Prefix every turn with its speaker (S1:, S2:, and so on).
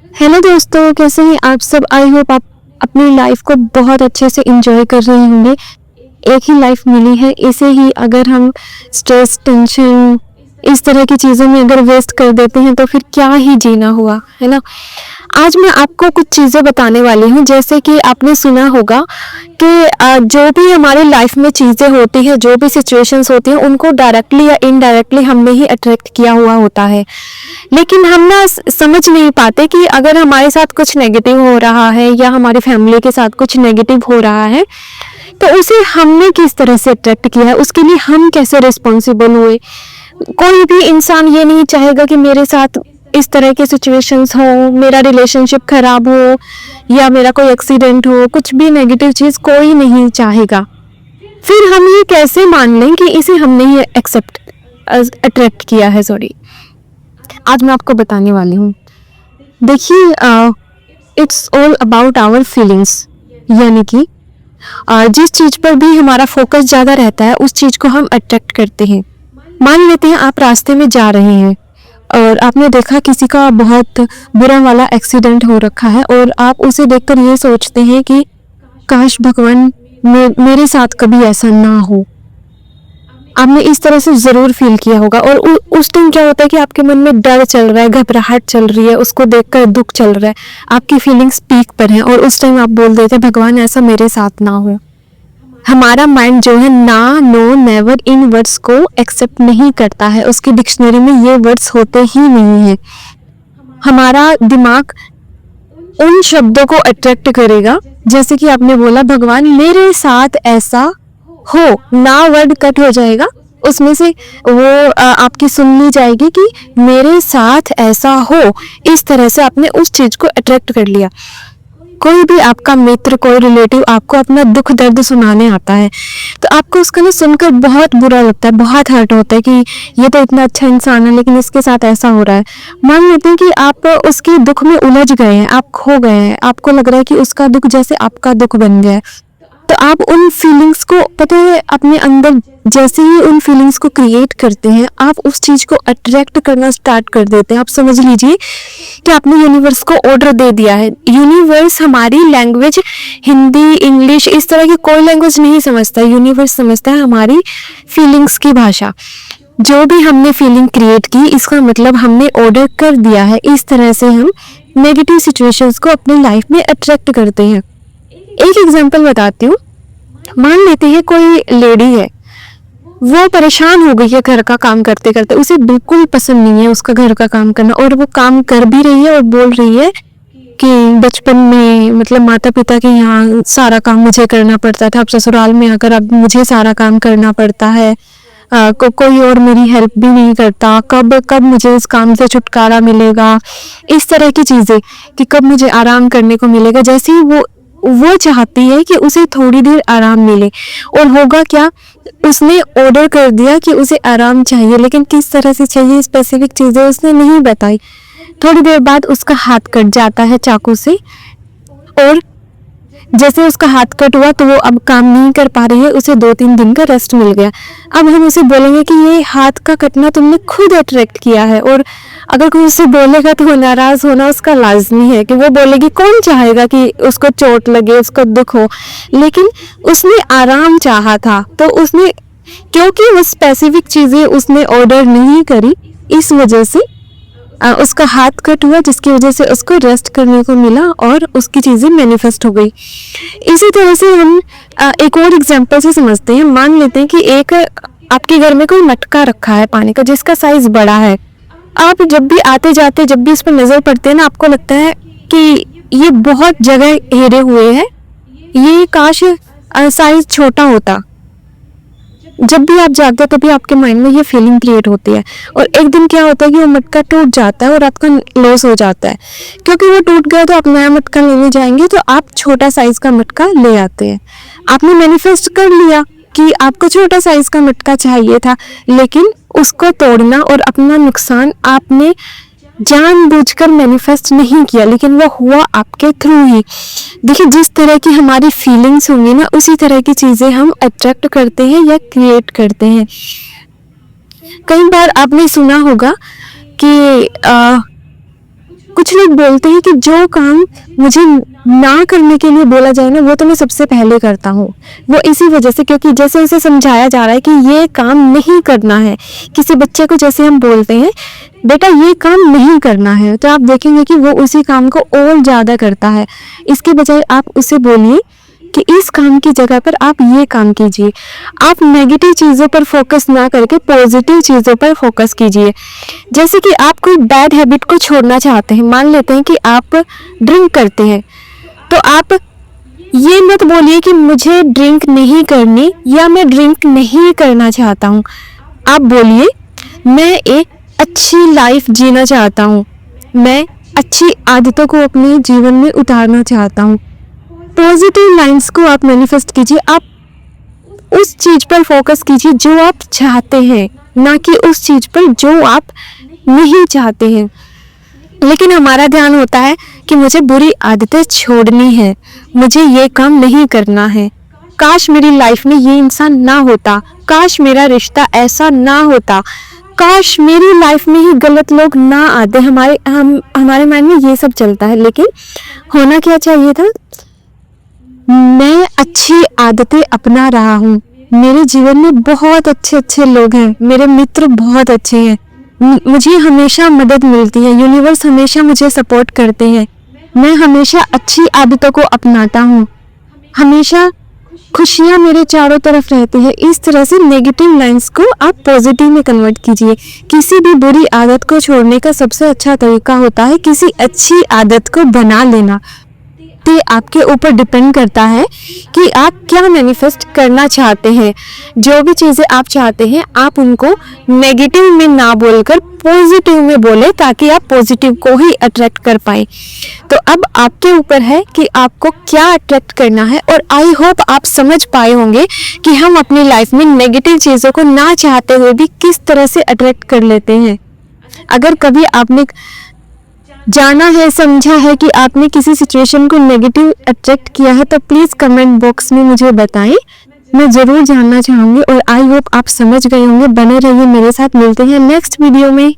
S1: Hello दोस्तों, कैसे हैं आप सब। आई होप आप अपनी लाइफ को बहुत अच्छे से एंजॉय कर रहे होंगे। एक ही लाइफ मिली है, इसे ही अगर हम स्ट्रेस, टेंशन, इस तरह की चीज़ों में अगर वेस्ट कर देते हैं तो फिर क्या ही जीना हुआ, है ना। आज मैं आपको कुछ चीज़ें बताने वाली हूँ। जैसे कि आपने सुना होगा कि जो भी हमारी लाइफ में चीज़ें होती हैं, जो भी सिचुएशंस होती हैं, उनको डायरेक्टली या इनडायरेक्टली हमने ही अट्रैक्ट किया हुआ होता है। लेकिन हम ना समझ नहीं पाते कि अगर हमारे साथ कुछ नेगेटिव हो रहा है या हमारी फैमिली के साथ कुछ नेगेटिव हो रहा है तो उसे हमने किस तरह से अट्रैक्ट किया है, उसके लिए हम कैसे रिस्पॉन्सिबल हुए। कोई भी इंसान ये नहीं चाहेगा कि मेरे साथ इस तरह के सिचुएशंस हो, मेरा रिलेशनशिप खराब हो या मेरा कोई एक्सीडेंट हो, कुछ भी नेगेटिव चीज़ कोई नहीं चाहेगा। फिर हम ये कैसे मान लें कि इसे हमने ही एक्सेप्ट अट्रैक्ट किया है। सॉरी, आज मैं आपको बताने वाली हूँ। देखिए, it's all about our feelings, यानी कि जिस चीज़ पर भी हमारा फोकस ज़्यादा रहता है उस चीज़ को हम अट्रैक्ट करते हैं। मान लेते हैं आप रास्ते में जा रहे हैं और आपने देखा किसी का बहुत बुरा वाला एक्सीडेंट हो रखा है और आप उसे देखकर ये सोचते हैं कि काश भगवान मेरे साथ कभी ऐसा ना हो। आपने इस तरह से ज़रूर फील किया होगा। और उस टाइम क्या होता है कि आपके मन में डर चल रहा है, घबराहट चल रही है, उसको देखकर दुख चल रहा है, आपकी फीलिंग्स पीक पर हैं और उस टाइम आप बोल देते हैं भगवान ऐसा मेरे साथ ना हो। हमारा माइंड जो है ना, नो, नेवर इन वर्ड्स को एक्सेप्ट नहीं करता है। उसकी डिक्शनरी में ये वर्ड्स होते ही नहीं है। हमारा दिमाग उन शब्दों को अट्रैक्ट करेगा, जैसे कि आपने बोला भगवान मेरे साथ ऐसा हो, ना वर्ड कट हो जाएगा, उसमें से वो आपकी सुन ली जाएगी कि मेरे साथ ऐसा हो। इस तरह से आपने उस चीज़ को अट्रैक्ट कर लिया। कोई भी आपका मित्र, कोई रिलेटिव आपको अपना दुख दर्द सुनाने आता है तो आपको उसका ना सुनकर बहुत बुरा लगता है, बहुत हर्ट होता है कि ये तो इतना अच्छा इंसान है लेकिन इसके साथ ऐसा हो रहा है। मान लेते हैं कि आप उसके दुख में उलझ गए हैं, आप खो गए हैं, आपको लग रहा है कि उसका दुख जैसे आपका दुख बन गया है। तो आप उन फीलिंग्स को, पता है, अपने अंदर जैसे ही उन फीलिंग्स को क्रिएट करते हैं आप उस चीज़ को अट्रैक्ट करना स्टार्ट कर देते हैं। आप समझ लीजिए कि आपने यूनिवर्स को ऑर्डर दे दिया है। यूनिवर्स हमारी लैंग्वेज, हिंदी, इंग्लिश, इस तरह की कोई लैंग्वेज नहीं समझता। यूनिवर्स समझता है हमारी फीलिंग्स की भाषा। जो भी हमने फीलिंग क्रिएट की, इसका मतलब हमने ऑर्डर कर दिया है। इस तरह से हम नेगेटिव सिचुएशंस को अपनी लाइफ में अट्रैक्ट करते हैं। एक एग्जांपल बताती हूँ। मान लेते हैं कोई लेडी है, वो परेशान हो गई है घर का काम करते करते, उसे बिल्कुल पसंद नहीं है उसका घर का काम करना और वो काम कर भी रही है और बोल रही है कि बचपन में मतलब माता पिता के यहाँ सारा काम मुझे करना पड़ता था, अब ससुराल में आकर अब मुझे सारा काम करना पड़ता है, कोई और मेरी हेल्प भी नहीं करता, कब कब मुझे इस काम से छुटकारा मिलेगा। इस तरह की चीज़ें कि कब मुझे आराम करने को मिलेगा। जैसे ही वो चाहती है कि उसे थोड़ी देर आराम मिले, और होगा क्या, उसने ऑर्डर कर दिया कि उसे आराम चाहिए, लेकिन किस तरह से चाहिए स्पेसिफिक चीज़ें उसने नहीं बताई। थोड़ी देर बाद उसका हाथ कट जाता है चाकू से, और जैसे उसका हाथ कट हुआ तो वो अब काम नहीं कर पा रही है, उसे 2-3 दिन का रेस्ट मिल गया। अब हम उसे बोलेंगे कि ये हाथ का कटना तुमने खुद अट्रैक्ट किया है, और अगर कोई उससे बोलेगा तो वो नाराज़ होना उसका लाजमी है कि वो बोलेगी कौन चाहेगा कि उसको चोट लगे, उसको दुख हो। लेकिन उसने आराम चाहा था, तो उसने, क्योंकि वो स्पेसिफिक चीज़ें उसने ऑर्डर नहीं करी, इस वजह से उसका हाथ कट हुआ, जिसकी वजह से उसको रेस्ट करने को मिला और उसकी चीज़ें मैनिफेस्ट हो गई। इसी तरह से हम एक और एग्जांपल से समझते हैं। मान लेते हैं कि एक आपके घर में कोई मटका रखा है पानी का, जिसका साइज बड़ा है। आप जब भी आते जाते, जब भी उस पर नज़र पड़ते हैं ना, आपको लगता है कि ये बहुत जगह घेरे हुए है, ये काश साइज छोटा होता। जब भी आप जागते हो तभी आपके माइंड में ये फीलिंग क्रिएट होती है, और एक दिन क्या होता है कि वो मटका टूट जाता है और आपका लॉस हो जाता है। क्योंकि वो टूट गया तो आप नया मटका लेने जाएंगे तो आप छोटा साइज का मटका ले आते हैं। आपने मैनिफेस्ट कर लिया कि आपको छोटा साइज का मटका चाहिए था, लेकिन उसको तोड़ना और अपना नुकसान आपने जानबूझकर मैनिफेस्ट नहीं किया, लेकिन वो हुआ आपके थ्रू ही। देखिए, जिस तरह की हमारी फीलिंग्स होंगी ना, उसी तरह की चीज़ें हम अट्रैक्ट करते हैं या क्रिएट करते हैं। कई बार आपने सुना होगा कि कुछ लोग बोलते हैं कि जो काम मुझे ना करने के लिए बोला जाए ना, वो तो मैं सबसे पहले करता हूँ। वो इसी वजह से, क्योंकि जैसे उसे समझाया जा रहा है कि ये काम नहीं करना है। किसी बच्चे को जैसे हम बोलते हैं बेटा ये काम नहीं करना है, तो आप देखेंगे कि वो उसी काम को और ज़्यादा करता है। इसके बजाय आप उसे बोलिए कि इस काम की जगह पर आप ये काम कीजिए। आप नेगेटिव चीज़ों पर फोकस ना करके पॉजिटिव चीज़ों पर फोकस कीजिए। जैसे कि आप कोई बैड हैबिट को छोड़ना चाहते हैं, मान लेते हैं कि आप ड्रिंक करते हैं, तो आप ये मत बोलिए कि मुझे ड्रिंक नहीं करनी या मैं ड्रिंक नहीं करना चाहता हूँ। आप बोलिए मैं एक अच्छी लाइफ जीना चाहता हूँ, मैं अच्छी आदतों को अपने जीवन में उतारना चाहता हूँ। पॉजिटिव लाइंस को आप मैनिफेस्ट कीजिए। आप उस चीज पर फोकस कीजिए जो आप चाहते हैं, ना कि उस चीज पर जो आप नहीं चाहते हैं। लेकिन हमारा ध्यान होता है कि मुझे बुरी आदतें छोड़नी है, मुझे ये काम नहीं करना है, काश मेरी लाइफ में ये इंसान ना होता, काश मेरा रिश्ता ऐसा ना होता, काश मेरी लाइफ में ही गलत लोग ना आते। हमारे माइंड में ये सब चलता है। लेकिन होना क्या चाहिए था, मैं अच्छी आदतें अपना रहा हूँ, मेरे जीवन में बहुत अच्छे अच्छे लोग हैं, मेरे मित्र बहुत अच्छे हैं, मुझे हमेशा मदद मिलती है, यूनिवर्स हमेशा मुझे सपोर्ट करते हैं, मैं हमेशा अच्छी आदतों को अपनाता हूँ, हमेशा खुशियाँ मेरे चारों तरफ रहती है। इस तरह से नेगेटिव लाइंस को आप पॉजिटिव में कन्वर्ट कीजिए। किसी भी बुरी आदत को छोड़ने का सबसे अच्छा तरीका होता है किसी अच्छी आदत को बना लेना। तो आपके ऊपर डिपेंड करता है कि आप क्या मैनिफेस्ट करना चाहते हैं। जो भी चीज़ें आप चाहते हैं आप उनको नेगेटिव में ना बोलकर पॉजिटिव में बोले, ताकि आप पॉजिटिव को ही अट्रैक्ट कर पाए। तो अब आपके ऊपर है कि आपको क्या अट्रैक्ट करना है। और आई होप आप समझ पाए होंगे कि हम अपनी लाइफ में नेगेटिव चीज़ों को ना चाहते हुए भी किस तरह से अट्रैक्ट कर लेते हैं। अगर कभी आपने जाना है, समझा है कि आपने किसी सिचुएशन को नेगेटिव अट्रैक्ट किया है, तो प्लीज़ कमेंट बॉक्स में मुझे बताएं, मैं ज़रूर जानना चाहूँगी। और आई होप आप समझ गए होंगे। बने रहिए मेरे साथ, मिलते हैं नेक्स्ट वीडियो में।